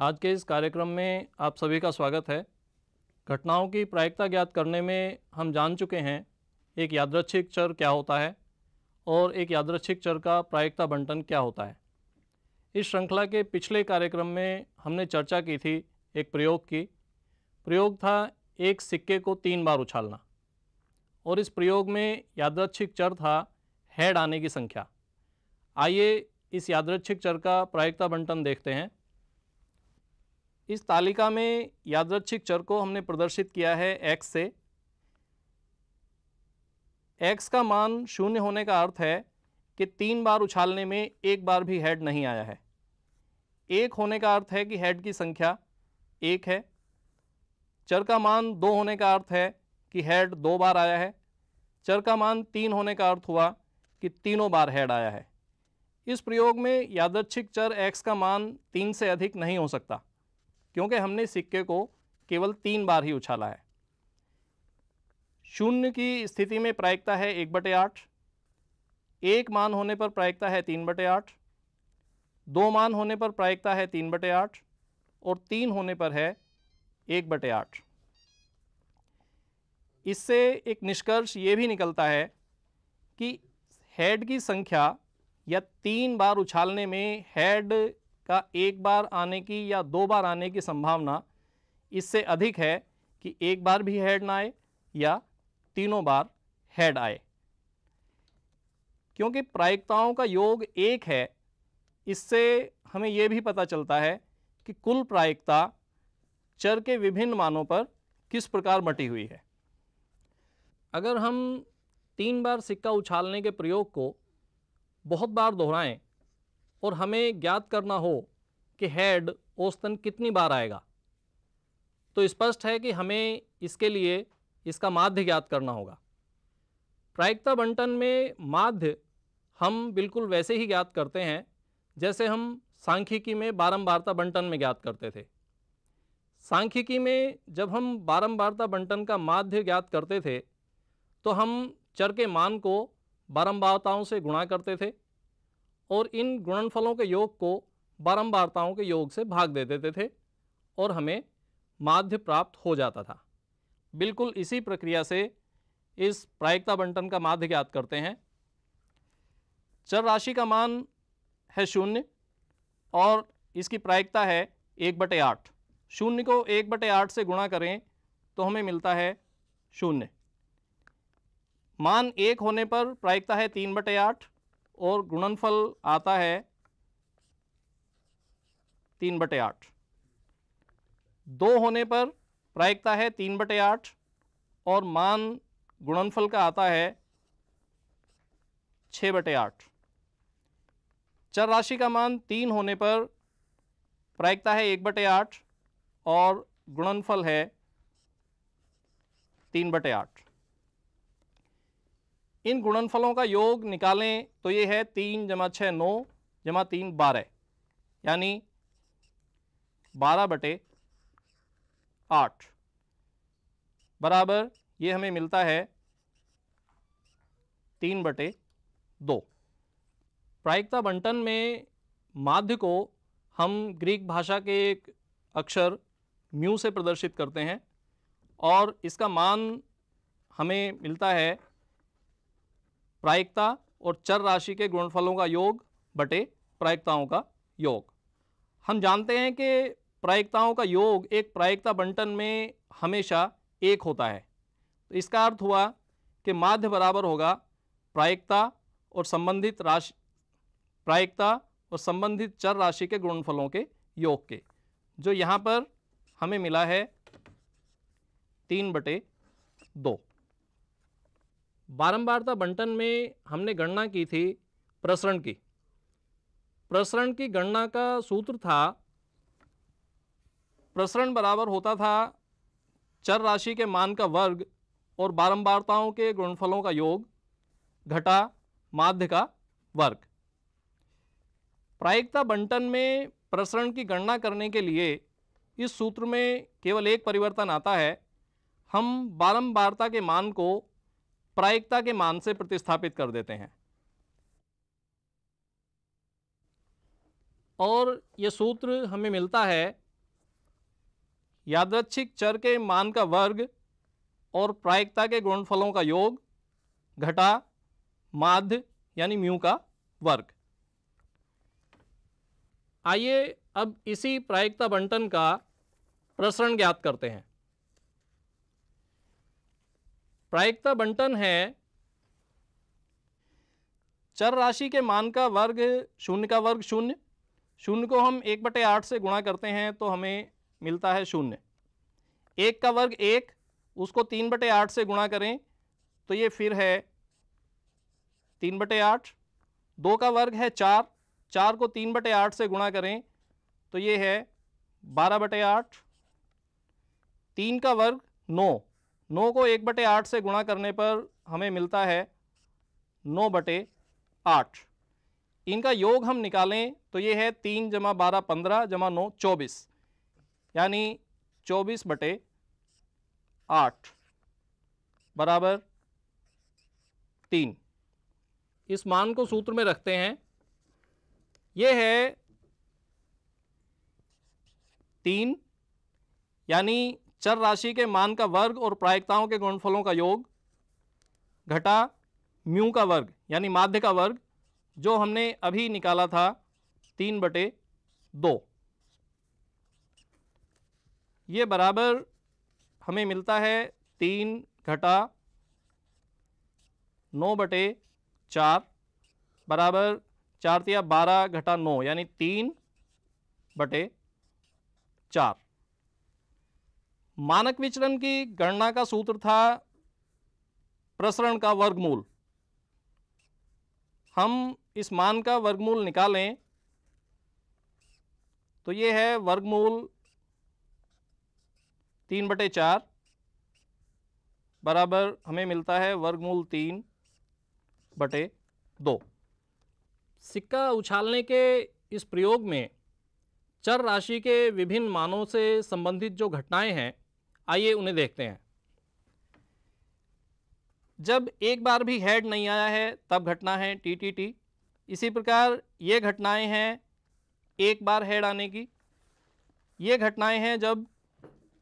आज के इस कार्यक्रम में आप सभी का स्वागत है। घटनाओं की प्रायिकता ज्ञात करने में हम जान चुके हैं एक यादृच्छिक चर क्या होता है और एक यादृच्छिक चर का प्रायिकता बंटन क्या होता है। इस श्रृंखला के पिछले कार्यक्रम में हमने चर्चा की थी एक प्रयोग की। प्रयोग था एक सिक्के को 3 बार उछालना और इस प्रयोग में यादृच्छिक चर था हेड आने की संख्या। आइए इस यादृच्छिक चर का प्रायिकता बंटन देखते हैं। इस तालिका में यादृच्छिक चर को हमने प्रदर्शित किया है x से। x का मान 0 होने का अर्थ है कि 3 बार उछालने में एक बार भी हेड नहीं आया है। 1 होने का अर्थ है कि हेड की संख्या 1 है। चर का मान 2 होने का अर्थ है कि हेड 2 बार आया है। चर का मान 3 होने का अर्थ हुआ कि तीनों बार हेड आया है। इस प्रयोग में यादृच्छिक चर x का मान 3 से अधिक नहीं हो सकता क्योंकि हमने सिक्के को केवल 3 बार ही उछाला है। 0 की स्थिति में प्रायिकता है 1/8, 1 मान होने पर प्रायिकता है 3/8, 2 मान होने पर प्रायिकता है 3/8 और 3 होने पर है 1/8। इससे एक निष्कर्ष ये भी निकलता है कि हेड की संख्या या 3 बार उछालने में हेड का 1 बार आने की या 2 बार आने की संभावना इससे अधिक है कि 1 बार भी हेड ना आए या तीनों बार हेड आए। क्योंकि प्रायिकताओं का योग 1 है, इससे हमें यह भी पता चलता है कि कुल प्रायिकता चर के विभिन्न मानों पर किस प्रकार बटी हुई है। अगर हम 3 बार सिक्का उछालने के प्रयोग को बहुत बार दोहराएं और हमें ज्ञात करना हो कि हेड औसतन कितनी बार आएगा, तो स्पष्ट है कि हमें इसके लिए इसका माध्य ज्ञात करना होगा। प्रायिकता बंटन में माध्य हम बिल्कुल वैसे ही ज्ञात करते हैं जैसे हम सांख्यिकी में बारंबारता बंटन में ज्ञात करते थे। सांख्यिकी में जब हम बारंबारता बंटन का माध्य ज्ञात करते थे तो हम चर के मान को बारंबारताओं से गुणा करते थे और इन गुणनफलों के योग को बारंबारताओं के योग से भाग दे देते थे और हमें माध्य प्राप्त हो जाता था। बिल्कुल इसी प्रक्रिया से इस प्रायिकता बंटन का माध्य ज्ञात करते हैं। चर राशि का मान है 0 और इसकी प्रायिकता है 1/8। 0 को 1/8 से गुणा करें तो हमें मिलता है 0। मान 1 होने पर प्रायिकता है 3/8 और गुणनफल आता है 3/8। 2 होने पर प्रायिकता है 3/8 और मान गुणनफल का आता है 6/8। चर राशि का मान 3 होने पर प्रायिकता है 1/8 और गुणनफल है 3/8। इन गुणनफलों का योग निकालें तो ये है 3 + 6 9 + 3 12 यानी 12/8 बराबर ये हमें मिलता है 3/2। प्रायिकता बंटन में माध्य को हम ग्रीक भाषा के एक अक्षर म्यू से प्रदर्शित करते हैं और इसका मान हमें मिलता है प्रायिकता और चर राशि के गुणनफलों का योग बटे प्रायिकताओं का योग। हम जानते हैं कि प्रायिकताओं का योग एक प्रायिकता बंटन में हमेशा 1 होता है, तो इसका अर्थ हुआ कि माध्य बराबर होगा प्रायिकता और संबंधित चर राशि के गुणनफलों के योग के, जो यहाँ पर हमें मिला है 3/2। बारंबारता बंटन में हमने गणना की थी प्रसरण की। प्रसरण की गणना का सूत्र था, प्रसरण बराबर होता था चर राशि के मान का वर्ग और बारंबारताओं के गुणनफलों का योग घटा माध्य का वर्ग। प्रायिकता बंटन में प्रसरण की गणना करने के लिए इस सूत्र में केवल एक परिवर्तन आता है, हम बारंबारता के मान को प्रायिकता के मान से प्रतिस्थापित कर देते हैं और ये सूत्र हमें मिलता है यादृच्छिक चर के मान का वर्ग और प्रायिकता के गुणनफलों का योग घटा माध्य यानी म्यू का वर्ग। आइए अब इसी प्रायिकता बंटन का प्रसरण ज्ञात करते हैं। प्रायिकता बंटन है चर राशि के मान का वर्ग, शून्य का वर्ग शून्य, शून्य को हम 1/8 से गुणा करते हैं तो हमें मिलता है शून्य। 1 का वर्ग 1, उसको 3/8 से गुणा करें तो ये फिर है 3/8। 2 का वर्ग है 4, 4 को 3/8 से गुणा करें तो ये है 12/8। 3 का वर्ग 9, 9 को 1/8 से गुणा करने पर हमें मिलता है 9/8। इनका योग हम निकालें तो ये है 3 + 12 15 + 9 24, यानी 24/8 बराबर 3। इस मान को सूत्र में रखते हैं। ये है 3, यानी चर राशि के मान का वर्ग और प्रायिकताओं के गुणनफलों का योग घटा म्यू का वर्ग यानी माध्य का वर्ग, जो हमने अभी निकाला था 3/2। ये बराबर हमें मिलता है 3 घटा 9/4 बराबर 4 × 12 घटा 9 यानी 3/4। मानक विचलन की गणना का सूत्र था प्रसरण का वर्गमूल। हम इस मान का वर्गमूल निकालें तो ये है वर्गमूल 3/4 बराबर हमें मिलता है वर्गमूल 3/2। सिक्का उछालने के इस प्रयोग में चर राशि के विभिन्न मानों से संबंधित जो घटनाएं हैं, आइए उन्हें देखते हैं। जब एक बार भी हेड नहीं आया है तब घटना है TTT। इसी प्रकार ये घटनाएं हैं एक बार हेड आने की। ये घटनाएं हैं जब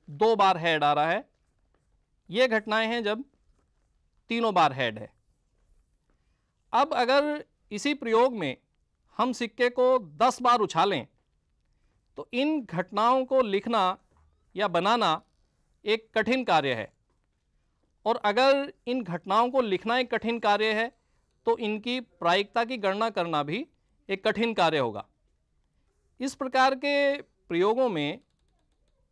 2 बार हेड आ रहा है। ये घटनाएं हैं जब 3 बार हेड है। अब अगर इसी प्रयोग में हम सिक्के को 10 बार उछालें तो इन घटनाओं को लिखना या बनाना एक कठिन कार्य है, और अगर इन घटनाओं को लिखना एक कठिन कार्य है तो इनकी प्रायिकता की गणना करना भी एक कठिन कार्य होगा। इस प्रकार के प्रयोगों में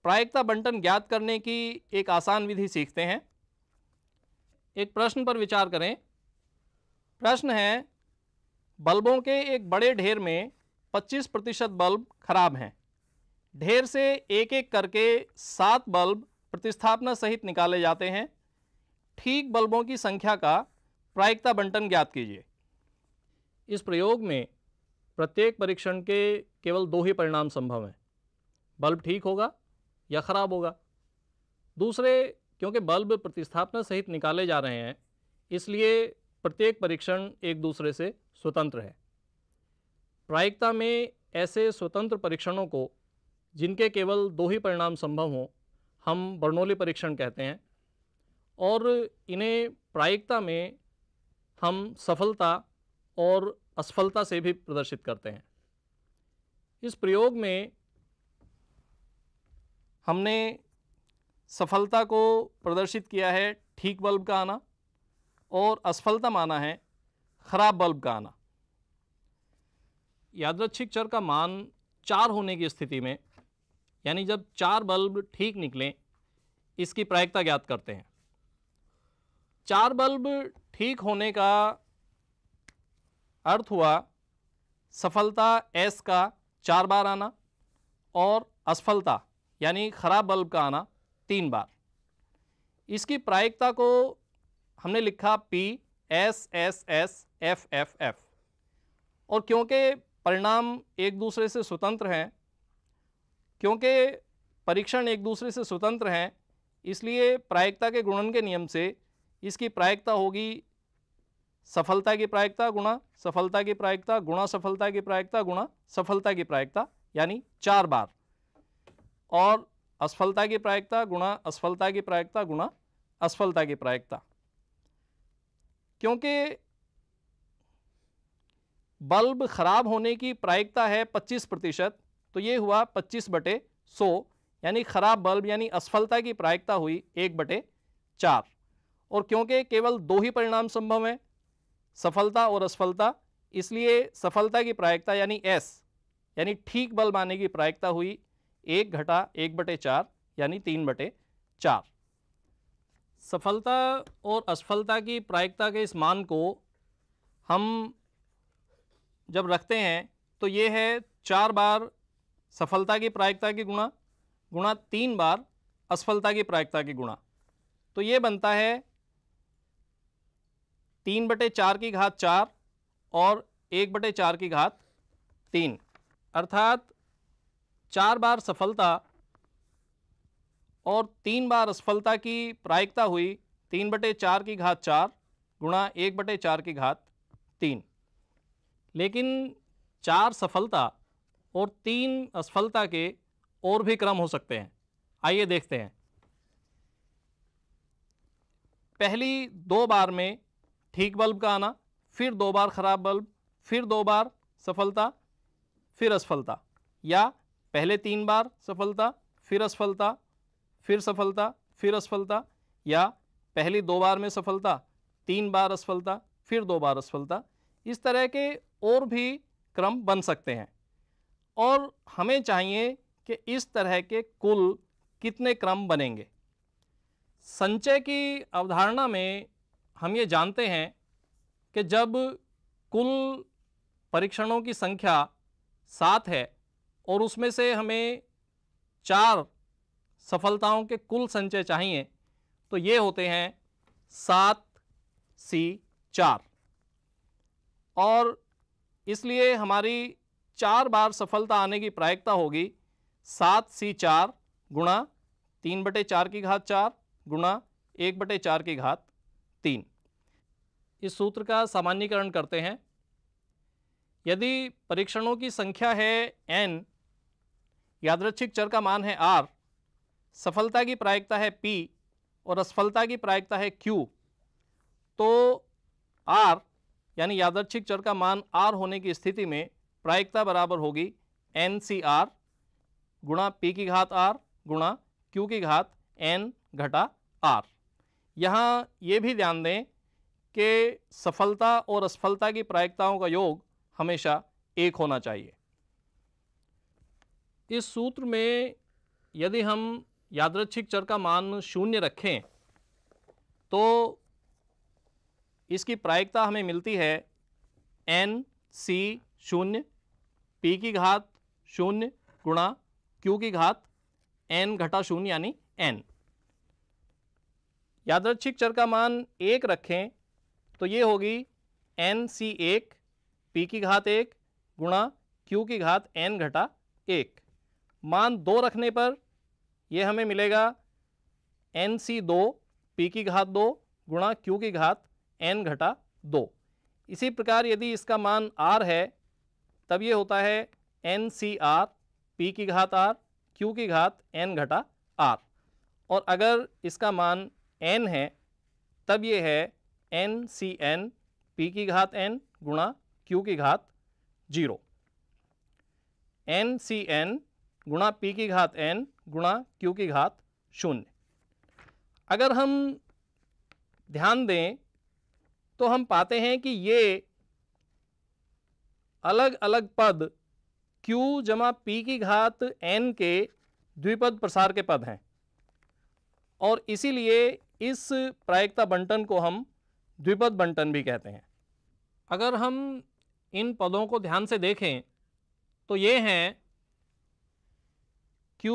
प्रायिकता बंटन ज्ञात करने की एक आसान विधि सीखते हैं। एक प्रश्न पर विचार करें। प्रश्न है, बल्बों के एक बड़े ढेर में 25% बल्ब खराब हैं। ढेर से एक एक करके 7 बल्ब प्रतिस्थापना सहित निकाले जाते हैं। ठीक बल्बों की संख्या का प्रायिकता बंटन ज्ञात कीजिए। इस प्रयोग में प्रत्येक परीक्षण के केवल 2 ही परिणाम संभव हैं, बल्ब ठीक होगा या खराब होगा। दूसरे, क्योंकि बल्ब प्रतिस्थापना सहित निकाले जा रहे हैं, इसलिए प्रत्येक परीक्षण एक दूसरे से स्वतंत्र है। प्रायिकता में ऐसे स्वतंत्र परीक्षणों को, जिनके केवल 2 ही परिणाम संभव हों, हम बर्नौली परीक्षण कहते हैं, और इन्हें प्रायिकता में हम सफलता और असफलता से भी प्रदर्शित करते हैं। इस प्रयोग में हमने सफलता को प्रदर्शित किया है ठीक बल्ब का आना, और असफलता माना है खराब बल्ब का आना। यादृच्छिक चर का मान 4 होने की स्थिति में, यानी जब 4 बल्ब ठीक निकलें, इसकी प्रायिकता ज्ञात करते हैं। 4 बल्ब ठीक होने का अर्थ हुआ सफलता S का 4 बार आना और असफलता यानी खराब बल्ब का आना 3 बार। इसकी प्रायिकता को हमने लिखा P S S S F F F, और क्योंकि परिणाम एक दूसरे से स्वतंत्र हैं, क्योंकि परीक्षण एक दूसरे से स्वतंत्र हैं, इसलिए प्रायिकता के गुणन के नियम से इसकी प्रायिकता होगी सफलता की प्रायिकता गुणा सफलता की प्रायिकता गुणा सफलता की प्रायिकता गुणा सफलता की प्रायिकता, यानी 4 बार। और असफलता की प्रायिकता गुणा असफलता की प्रायिकता गुणा असफलता की प्रायिकता। क्योंकि बल्ब खराब होने की प्रायिकता है 25%, तो ये हुआ 25/100, यानी खराब बल्ब यानी असफलता की प्रायिकता हुई 1/4। और क्योंकि केवल 2 ही परिणाम संभव हैं, सफलता और असफलता, इसलिए सफलता की प्रायिकता यानी S यानी ठीक बल्ब आने की प्रायिकता हुई 1 घटा 1/4 यानी 3/4। सफलता और असफलता की प्रायिकता के इस मान को हम जब रखते हैं तो ये है 4 बार सफलता की प्रायिकता की गुणा 3 बार असफलता की प्रायिकता की गुणा, तो ये बनता है 3/4 की घात 4 और 1/4 की घात 3, अर्थात 4 बार सफलता और 3 बार असफलता की प्रायिकता हुई 3/4 की घात 4 गुणा 1/4 की घात 3। लेकिन 4 सफलता और 3 असफलता के और भी क्रम हो सकते हैं। आइए देखते हैं। पहली 2 बार में ठीक बल्ब का आना, फिर 2 बार खराब बल्ब, फिर 2 बार सफलता, फिर असफलता, या पहले 3 बार सफलता, फिर असफलता, फिर सफलता, फिर असफलता, या पहली 2 बार में सफलता, 3 बार असफलता, फिर 2 बार असफलता। इस तरह के और भी क्रम बन सकते हैं और हमें चाहिए कि इस तरह के कुल कितने क्रम बनेंगे। संचय की अवधारणा में हम ये जानते हैं कि जब कुल परीक्षणों की संख्या 7 है और उसमें से हमें 4 सफलताओं के कुल संचय चाहिए, तो ये होते हैं 7C4, और इसलिए हमारी 4 बार सफलता आने की प्रायिकता होगी 7C4 गुणा 3/4 की घात 4 गुणा 1/4 की घात 3। इस सूत्र का सामान्यीकरण करते हैं। यदि परीक्षणों की संख्या है n, यादृच्छिक चर का मान है r, सफलता की प्रायिकता है p और असफलता की प्रायिकता है q, तो r यानी यादृच्छिक चर का मान r होने की स्थिति में प्रायिकता बराबर होगी NCr गुणा p की घात r गुणा q की घात n घटा r। यहाँ ये भी ध्यान दें कि सफलता और असफलता की प्रायिकताओं का योग हमेशा 1 होना चाहिए। इस सूत्र में यदि हम यादृच्छिक चर का मान 0 रखें तो इसकी प्रायिकता हमें मिलती है NC0 p की घात 0 गुणा q की घात n घटा 0 यानी n। यादृच्छिक चर का मान 1 रखें तो ये होगी NC1 p की घात 1 गुणा q की घात n घटा 1। मान 2 रखने पर यह हमें मिलेगा NC2 p की घात 2 गुणा q की घात n घटा 2। इसी प्रकार यदि इसका मान r है तब ये होता है NCr p की घात r q की घात n घटा r, और अगर इसका मान n है तब ये है NCn p की घात n गुणा q की घात 0। NCn गुणा p की घात n गुणा q की घात 0। अगर हम ध्यान दें तो हम पाते हैं कि ये अलग अलग पद q जमा p की घात n के द्विपद प्रसार के पद हैं, और इसीलिए इस प्रायिकता बंटन को हम द्विपद बंटन भी कहते हैं। अगर हम इन पदों को ध्यान से देखें तो ये हैं q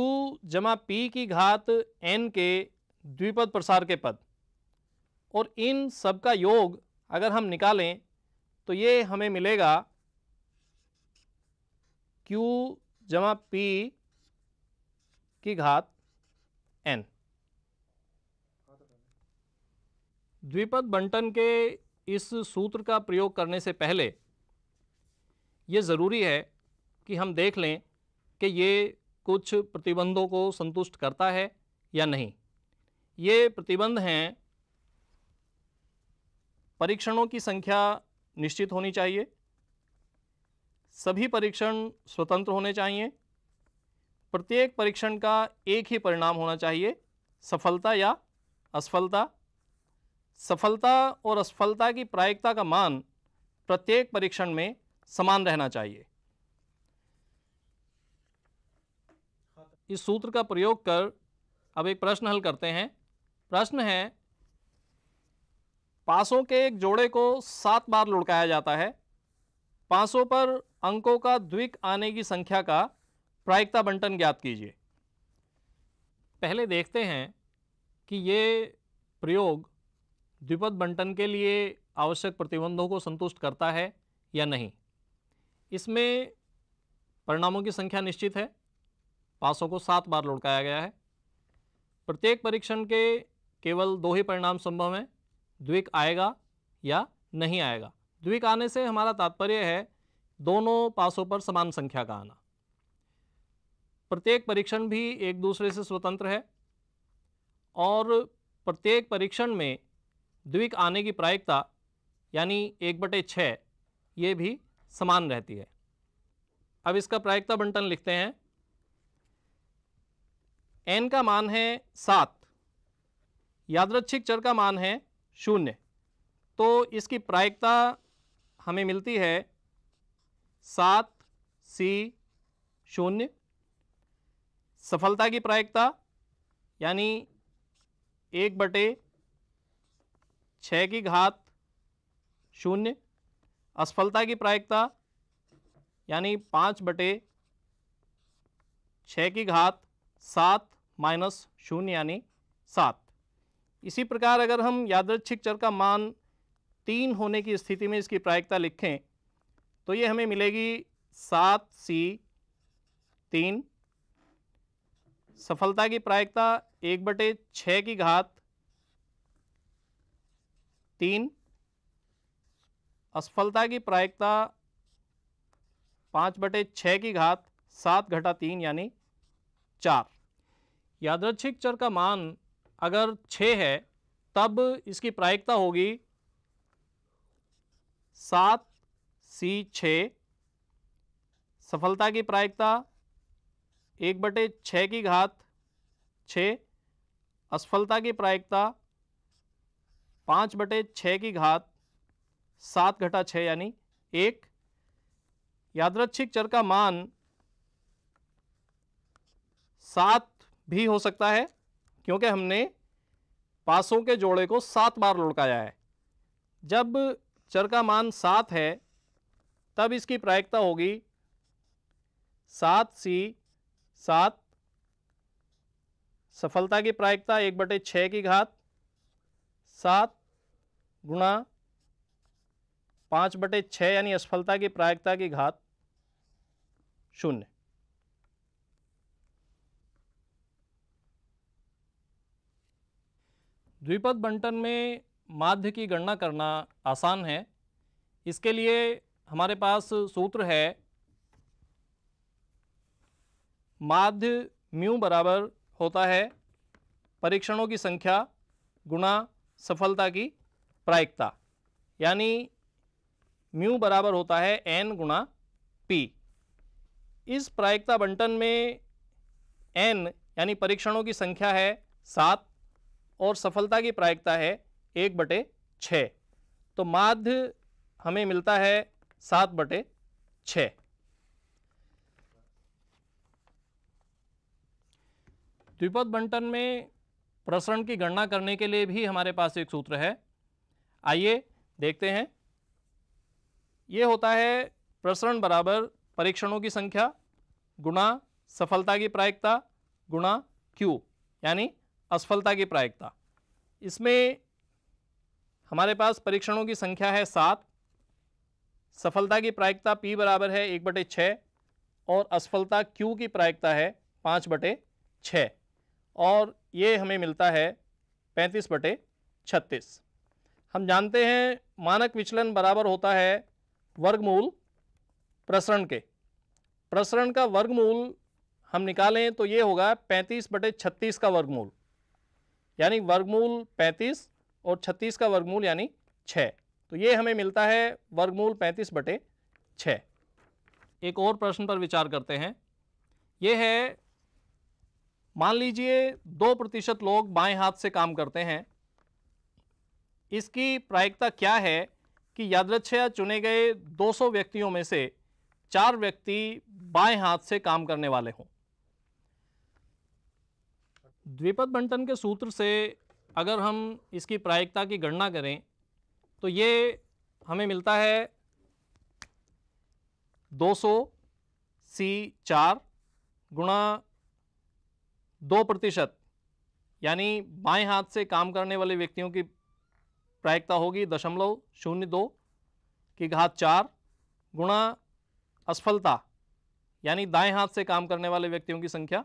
जमा p की घात n के द्विपद प्रसार के पद, और इन सब का योग अगर हम निकालें तो ये हमें मिलेगा q जमा p की घात n। द्विपद बंटन के इस सूत्र का प्रयोग करने से पहले ये ज़रूरी है कि हम देख लें कि ये कुछ प्रतिबंधों को संतुष्ट करता है या नहीं। ये प्रतिबंध हैं, परीक्षणों की संख्या निश्चित होनी चाहिए, सभी परीक्षण स्वतंत्र होने चाहिए, प्रत्येक परीक्षण का एक ही परिणाम होना चाहिए, सफलता या असफलता। सफलता और असफलता की प्रायिकता का मान प्रत्येक परीक्षण में समान रहना चाहिए। इस सूत्र का प्रयोग कर अब एक प्रश्न हल करते हैं। प्रश्न है, पासों के एक जोड़े को 7 बार लुढ़काया जाता है, पासों पर अंकों का द्विक आने की संख्या का प्रायिकता बंटन ज्ञात कीजिए। पहले देखते हैं कि ये प्रयोग द्विपद बंटन के लिए आवश्यक प्रतिबंधों को संतुष्ट करता है या नहीं। इसमें परिणामों की संख्या निश्चित है, पासों को 7 बार लुढ़काया गया है, प्रत्येक परीक्षण के केवल 2 ही परिणाम संभव हैं, द्विक आएगा या नहीं आएगा। द्विक आने से हमारा तात्पर्य है दोनों पासों पर समान संख्या का आना। प्रत्येक परीक्षण भी एक दूसरे से स्वतंत्र है और प्रत्येक परीक्षण में द्विक आने की प्रायिकता यानी 1/6 ये भी समान रहती है। अब इसका प्रायिकता बंटन लिखते हैं। n का मान है 7, यादृच्छिक चर का मान है 0, तो इसकी प्रायिकता हमें मिलती है 7c0। सफलता की प्रायिकता यानी 1/6 की घात 0। असफलता की प्रायिकता यानी 5/6 की घात 7 माइनस 0 यानी 7। इसी प्रकार अगर हम यादृच्छिक चर का मान 3 होने की स्थिति में इसकी प्रायिकता लिखें तो ये हमें मिलेगी 7c3। सफलता की प्रायिकता 1/6 की घात 3। असफलता की प्रायिकता 5/6 की घात 7 घटा 3 यानी 4। यादृच्छिक चर का मान अगर 6 है तब इसकी प्रायिकता होगी 7c6। सफलता की प्रायिकता 1/6 की घात 6। असफलता की प्रायिकता 5/6 की घात 7 घटा 6 यानी 1। यादृच्छिक चर का मान 7 भी हो सकता है क्योंकि हमने पासों के जोड़े को 7 बार लुढ़काया है। जब चर का मान 7 है तब इसकी प्रायिकता होगी 7c7। सफलता की प्रायिकता 1/6 की घात 7 गुणा 5/6 यानी असफलता की प्रायिकता की घात 0। द्विपद बंटन में माध्य की गणना करना आसान है। इसके लिए हमारे पास सूत्र है, माध्य म्यू बराबर होता है परीक्षणों की संख्या गुणा सफलता की प्रायिकता, यानी म्यू बराबर होता है n गुणा p। इस प्रायिकता बंटन में n यानी परीक्षणों की संख्या है 7 और सफलता की प्रायिकता है 1/6, तो माध्य हमें मिलता है 7/6। द्विपद बंटन में प्रसरण की गणना करने के लिए भी हमारे पास एक सूत्र है, आइए देखते हैं। ये होता है प्रसरण बराबर परीक्षणों की संख्या गुणा सफलता की प्रायिकता गुणा q यानी असफलता की प्रायिकता। इसमें हमारे पास परीक्षणों की संख्या है 7, सफलता की प्रायिकता p बराबर है 1/6 और असफलता q की प्रायिकता है 5/6 और ये हमें मिलता है 35/36। हम जानते हैं मानक विचलन बराबर होता है वर्गमूल प्रसरण के। प्रसरण का वर्गमूल हम निकालें तो ये होगा 35/36 का वर्गमूल, यानी वर्गमूल 35 और 36 का वर्गमूल यानी 6। तो ये हमें मिलता है वर्गमूल 35/6। एक और प्रश्न पर विचार करते हैं। ये है, मान लीजिए 2% लोग बाएं हाथ से काम करते हैं। इसकी प्रायिकता क्या है कि यादृच्छया चुने गए 200 व्यक्तियों में से 4 व्यक्ति बाएं हाथ से काम करने वाले हों। द्विपद बंटन के सूत्र से अगर हम इसकी प्रायिकता की गणना करें तो ये हमें मिलता है 200C4 गुणा 2%, यानी बाएं हाथ से काम करने वाले व्यक्तियों की प्रायिकता होगी 0.02 की घात 4 गुणा असफलता, यानी दाएं हाथ से काम करने वाले व्यक्तियों की संख्या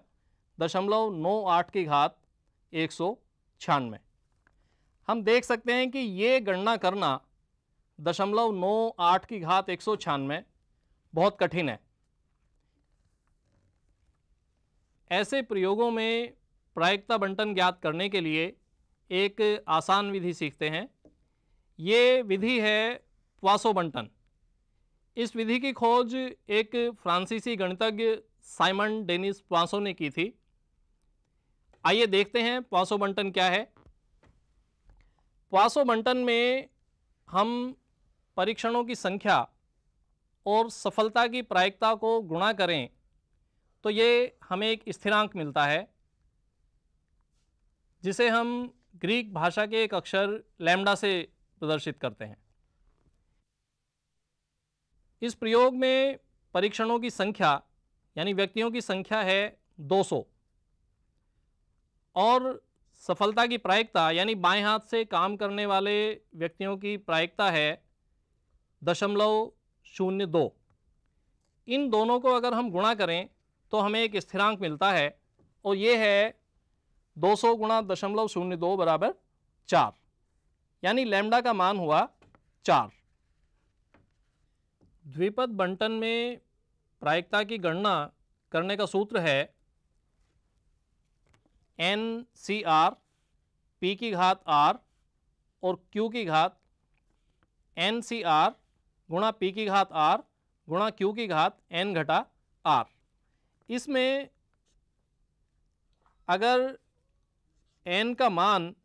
0.98 की घात 196। हम देख सकते हैं कि ये गणना करना 0.98 की घात 196 बहुत कठिन है। ऐसे प्रयोगों में प्रायिकता बंटन ज्ञात करने के लिए एक आसान विधि सीखते हैं। ये विधि है पोइसों बंटन। इस विधि की खोज एक फ्रांसीसी गणितज्ञ साइमन डेनिस पोइसों ने की थी। आइए देखते हैं पोइसों बंटन क्या है। पोइसों बंटन में हम परीक्षणों की संख्या और सफलता की प्रायिकता को गुणा करें तो ये हमें एक स्थिरांक मिलता है, जिसे हम ग्रीक भाषा के एक अक्षर लैम्डा से प्रदर्शित करते हैं। इस प्रयोग में परीक्षणों की संख्या यानी व्यक्तियों की संख्या है 200 और सफलता की प्रायिकता यानी बाएं हाथ से काम करने वाले व्यक्तियों की प्रायिकता है 0.02। इन दोनों को अगर हम गुणा करें तो हमें एक स्थिरांक मिलता है और ये है 200 गुणा 0.02 बराबर 4, यानी लैम्डा का मान हुआ 4। द्विपद बंटन में प्रायिकता की गणना करने का सूत्र है NCR P की घात R और Q की घात NCR गुणा P की घात R गुणा Q की घात N घटा R। इसमें अगर N का मान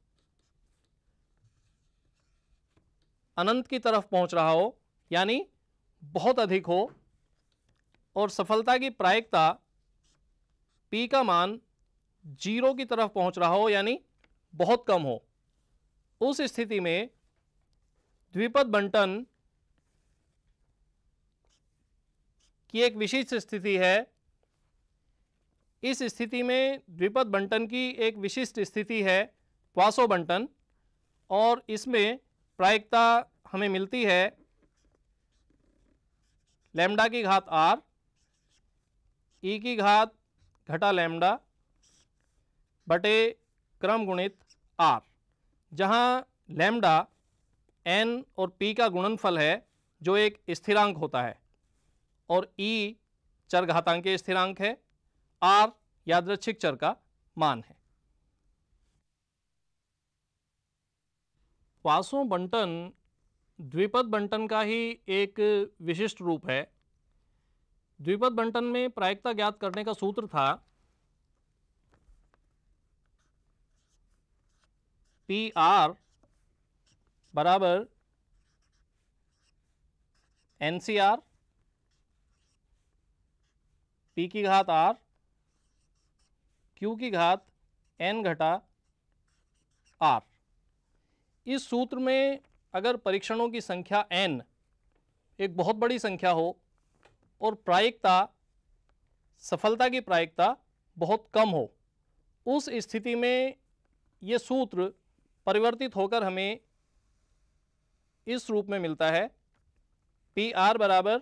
अनंत की तरफ पहुंच रहा हो यानी बहुत अधिक हो और सफलता की प्रायिकता P का मान 0 की तरफ पहुंच रहा हो यानी बहुत कम हो, उस स्थिति में द्विपद बंटन की एक विशिष्ट स्थिति है। इस स्थिति में द्विपद बंटन की एक विशिष्ट स्थिति है पोइसों बंटन, और इसमें प्रायिकता हमें मिलती है लैम्डा की घात R E की घात घटा लैम्डा बटे क्रम गुणित R, जहाँ लैम्डा N और P का गुणनफल है जो एक स्थिरांक होता है और E चरघातांकीय स्थिरांक है, R यादृच्छिक चर का मान है। पोइसों बंटन द्विपद बंटन का ही एक विशिष्ट रूप है। द्विपद बंटन में प्रायिकता ज्ञात करने का सूत्र था PR बराबर NCR P की घात R Q की घात N घटा R। इस सूत्र में अगर परीक्षणों की संख्या N एक बहुत बड़ी संख्या हो और प्रायिकता सफलता की प्रायिकता बहुत कम हो, उस स्थिति में ये सूत्र परिवर्तित होकर हमें इस रूप में मिलता है PR बराबर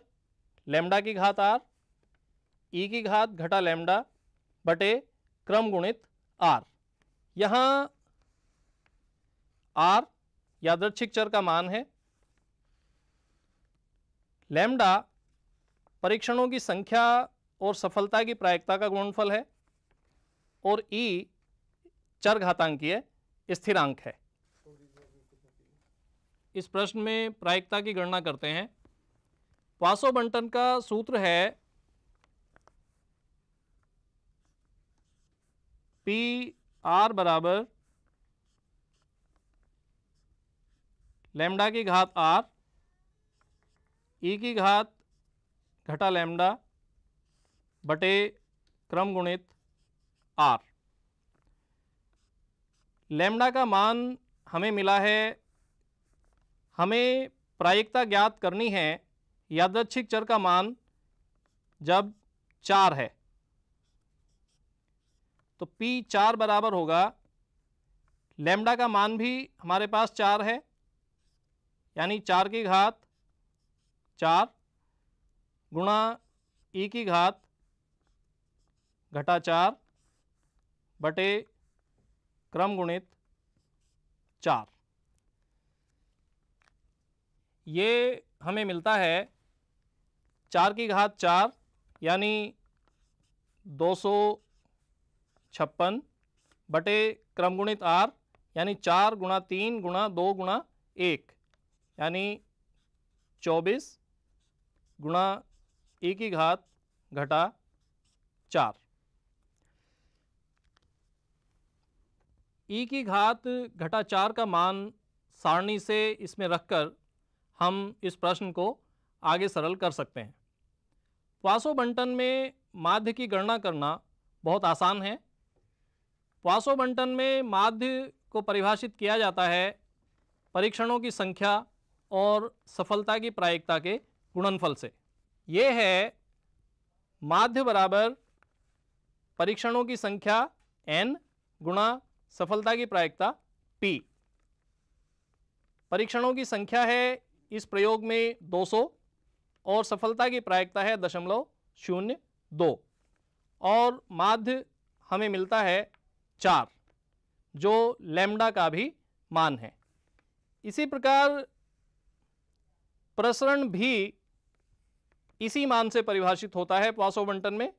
लैम्डा की घात R E की घात घटा लैम्डा बटे क्रम गुणित R। यहाँ R यादृच्छिक चर का मान है, लैम्डा परीक्षणों की संख्या और सफलता की प्रायिकता का गुणनफल है और ई चर घातांकीय स्थिरांक है। इस प्रश्न में प्रायिकता की गणना करते हैं। पॉइसन बंटन का सूत्र है पी आर बराबर लैम्डा की घात आर ई की घात घटा लैम्डा बटे क्रम गुणित आर। लैम्डा का मान हमें मिला है, हमें प्रायिकता ज्ञात करनी है यादृच्छिक चर का मान जब 4 है, तो P4 बराबर होगा, लैम्डा का मान भी हमारे पास 4 है, यानी 4 की घात 4 गुणा ई की घात घटा 4 बटे क्रम गुणित 4। ये हमें मिलता है 4 की घात 4 यानी 256 बटे क्रम गुणित आर यानी 4 गुणा 3 गुणा 2 गुणा 1 यानी 24 गुणा ई की घात घटा 4। ई की घात घटा 4 का मान सारणी से इसमें रखकर हम इस प्रश्न को आगे सरल कर सकते हैं। पॉइसन बंटन में माध्य की गणना करना बहुत आसान है। पॉइसन बंटन में माध्य को परिभाषित किया जाता है परीक्षणों की संख्या और सफलता की प्रायिकता के गुणनफल से। ये है माध्य बराबर परीक्षणों की संख्या n गुणा सफलता की प्रायिकता p। परीक्षणों की संख्या है इस प्रयोग में 200 और सफलता की प्रायिकता है 0.02 और माध्य हमें मिलता है 4 जो लैम्डा का भी मान है। इसी प्रकार प्रसरण भी इसी मान से परिभाषित होता है पॉइसन बंटन में,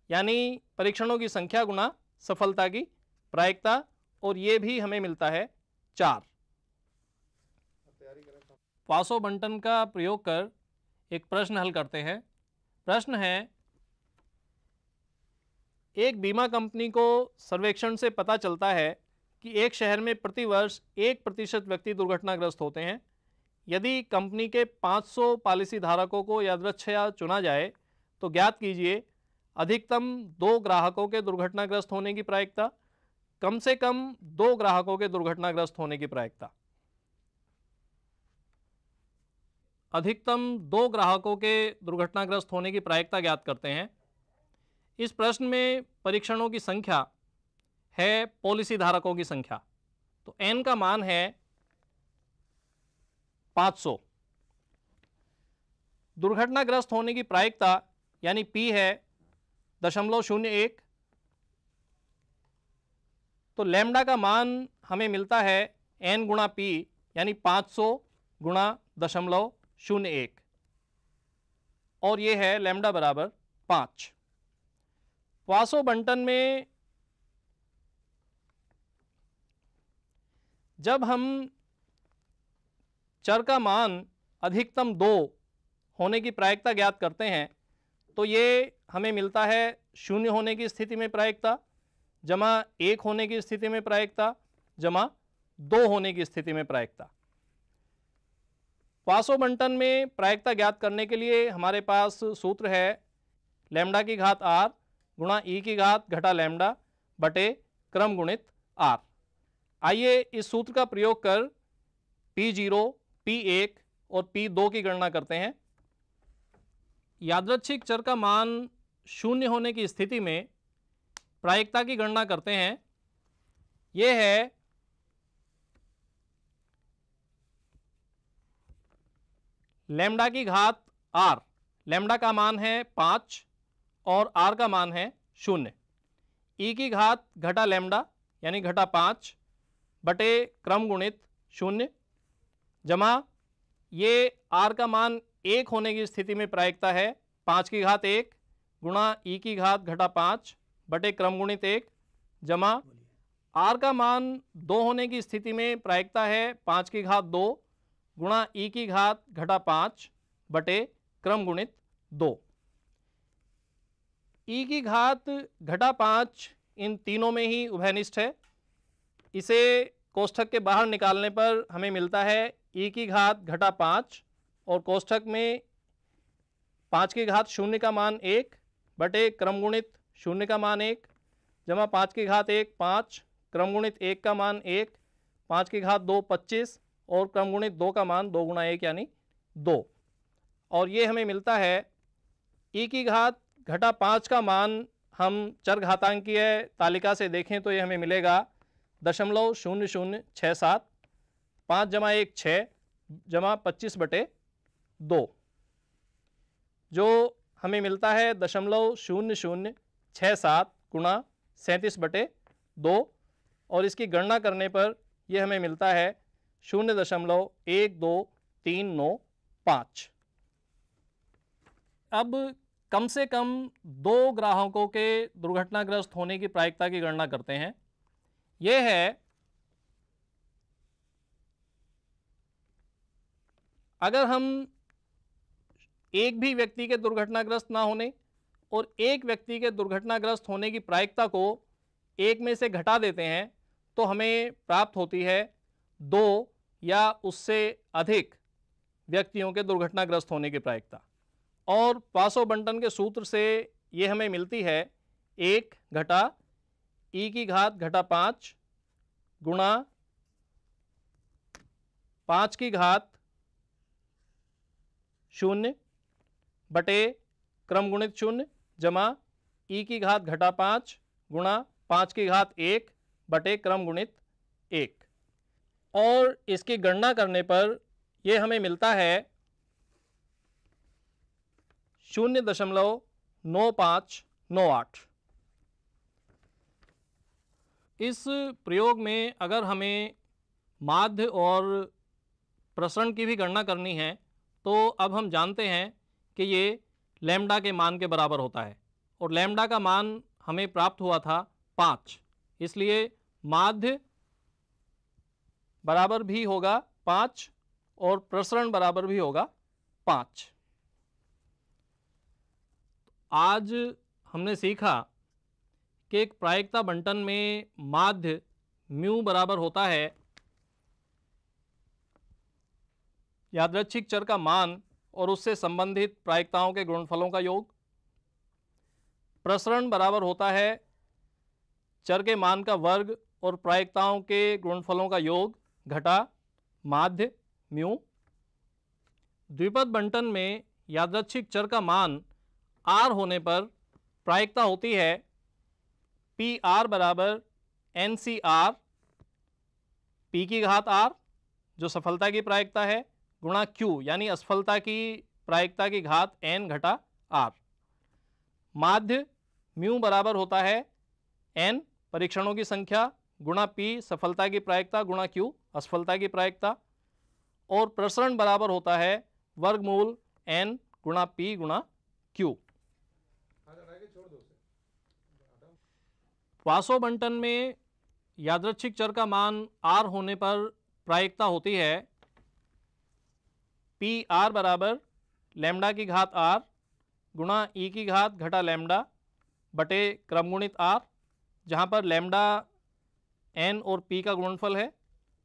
यानी परीक्षणों की संख्या गुणा सफलता की प्रायिकता, और ये भी हमें मिलता है 4। पॉइसन बंटन का प्रयोग कर एक प्रश्न हल करते हैं। प्रश्न है, एक बीमा कंपनी को सर्वेक्षण से पता चलता है कि एक शहर में प्रतिवर्ष 1% व्यक्ति दुर्घटनाग्रस्त होते हैं। यदि कंपनी के 500 पॉलिसी धारकों को यादृच्छया चुना जाए तो ज्ञात कीजिए अधिकतम 2 ग्राहकों के दुर्घटनाग्रस्त होने की प्रायिकता, कम से कम 2 ग्राहकों के दुर्घटनाग्रस्त होने की प्रायिकता। अधिकतम 2 ग्राहकों के दुर्घटनाग्रस्त होने की प्रायिकता ज्ञात करते हैं। इस प्रश्न में परीक्षणों की संख्या है पॉलिसी धारकों की संख्या, तो n का मान है 500। दुर्घटनाग्रस्त होने की प्रायिकता यानी P है 0.01, तो लैम्डा का मान हमें मिलता है n गुणा P यानी 500 गुणा 0.01 और ये है लैम्डा बराबर 5। पॉइसन बंटन में जब हम चर का मान अधिकतम 2 होने की प्रायिकता ज्ञात करते हैं तो ये हमें मिलता है 0 होने की स्थिति में प्रायिकता जमा 1 होने की स्थिति में प्रायिकता जमा 2 होने की स्थिति में प्रायिकता। पॉइसन बंटन में प्रायिकता ज्ञात करने के लिए हमारे पास सूत्र है लैम्डा की घात r गुणा ई की घात घटा लैम्डा बटे क्रम गुणित r। आइए इस सूत्र का प्रयोग कर P0, P1 और P2 की गणना करते हैं। यादृच्छिक चर का मान 0 होने की स्थिति में प्रायिकता की गणना करते हैं। यह है लैम्डा की घात r, लैम्डा का मान है 5 और r का मान है 0, ई की घात घटा लैम्डा यानी घटा 5 बटे क्रम गुणित 0 जमा ये r का मान 1 होने की स्थिति में प्रायिकता है 5 की घात 1 गुणा ई की घात घटा 5 बटे क्रम गुणित 1 जमा आर का मान 2 होने की स्थिति में प्रायिकता है 5 की घात 2 गुणा ई की घात घटा 5 बटे क्रम गुणित 2। ई की घात घटा 5 इन तीनों में ही उभयनिष्ठ है। इसे कोष्ठक के बाहर निकालने पर हमें मिलता है ई की घात घटा 5 और कोष्ठक में 5 की घात 0 का मान 1 बटे क्रम गुणित 0 का मान 1 जमा 5 की घात 1 5 क्रम गुणित 1 का मान 1 5 की घात 2 25 और क्रम गुणित 2 का मान 2 गुणा 1 यानी 2। और ये हमें मिलता है ई की घात घटा 5 का मान हम चर घातांकीय तालिका से देखें तो ये हमें मिलेगा 0.0067 5 जमा 1 6 जमा 25 बटे 2 जो हमें मिलता है 0.0067 गुणा 37 बटे 2 और इसकी गणना करने पर यह हमें मिलता है 0.12395। अब कम से कम 2 ग्राहकों के दुर्घटनाग्रस्त होने की प्रायिकता की गणना करते हैं। यह है अगर हम एक भी व्यक्ति के दुर्घटनाग्रस्त ना होने और एक व्यक्ति के दुर्घटनाग्रस्त होने की प्रायिकता को एक में से घटा देते हैं तो हमें प्राप्त होती है 2 या उससे अधिक व्यक्तियों के दुर्घटनाग्रस्त होने की प्रायिकता। और पासो बंटन के सूत्र से ये हमें मिलती है 1 घटा ई की घात घटा 5 गुणा 5 की घात 0 बटे क्रम गुणित 0 जमा ई की घात घटा 5 गुणा 5 की घात 1 बटे क्रम गुणित 1। और इसकी गणना करने पर यह हमें मिलता है 0.9598। इस प्रयोग में अगर हमें माध्य और प्रसरण की भी गणना करनी है तो अब हम जानते हैं कि ये लैम्डा के मान के बराबर होता है और लैम्डा का मान हमें प्राप्त हुआ था 5, इसलिए माध्य बराबर भी होगा 5 और प्रसरण बराबर भी होगा 5। आज हमने सीखा कि एक प्रायिकता बंटन में माध्य म्यू बराबर होता है यादृच्छिक चर का मान और उससे संबंधित प्रायिकताओं के गुणनफलों का योग। प्रसरण बराबर होता है चर के मान का वर्ग और प्रायिकताओं के गुणनफलों का योग घटा माध्य म्यू। द्विपद बंटन में यादृच्छिक चर का मान r होने पर प्रायिकता होती है पी आर बराबर एन सी आर पी की घात r जो सफलता की प्रायिकता है गुणा q यानी असफलता की प्रायिकता की घात n घटा r। माध्य म्यू बराबर होता है n परीक्षणों की संख्या गुणा p सफलता की प्रायिकता गुणा q असफलता की प्रायिकता। और प्रसरण बराबर होता है वर्गमूल n गुणा p गुणा q। पासो बंटन में यादृच्छिक चर का मान r होने पर प्रायिकता होती है पी आर बराबर लैम्डा की घात r गुणा ई की घात घटा लैम्डा बटे क्रम गुणित r, जहाँ पर लैम्डा n और p का गुणनफल है,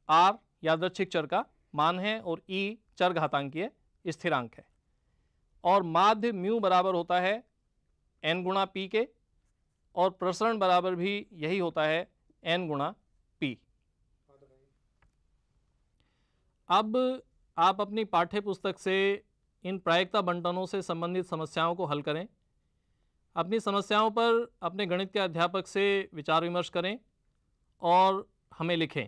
r यादृच्छिक चर का मान है और e चर घातांकीय स्थिरांक है। और माध्य म्यू बराबर होता है n गुणा p के और प्रसरण बराबर भी यही होता है n गुणा p। अब आप अपनी पाठ्य पुस्तक से इन प्रायिकता बंटनों से संबंधित समस्याओं को हल करें। अपनी समस्याओं पर अपने गणित के अध्यापक से विचार विमर्श करें और हमें लिखें।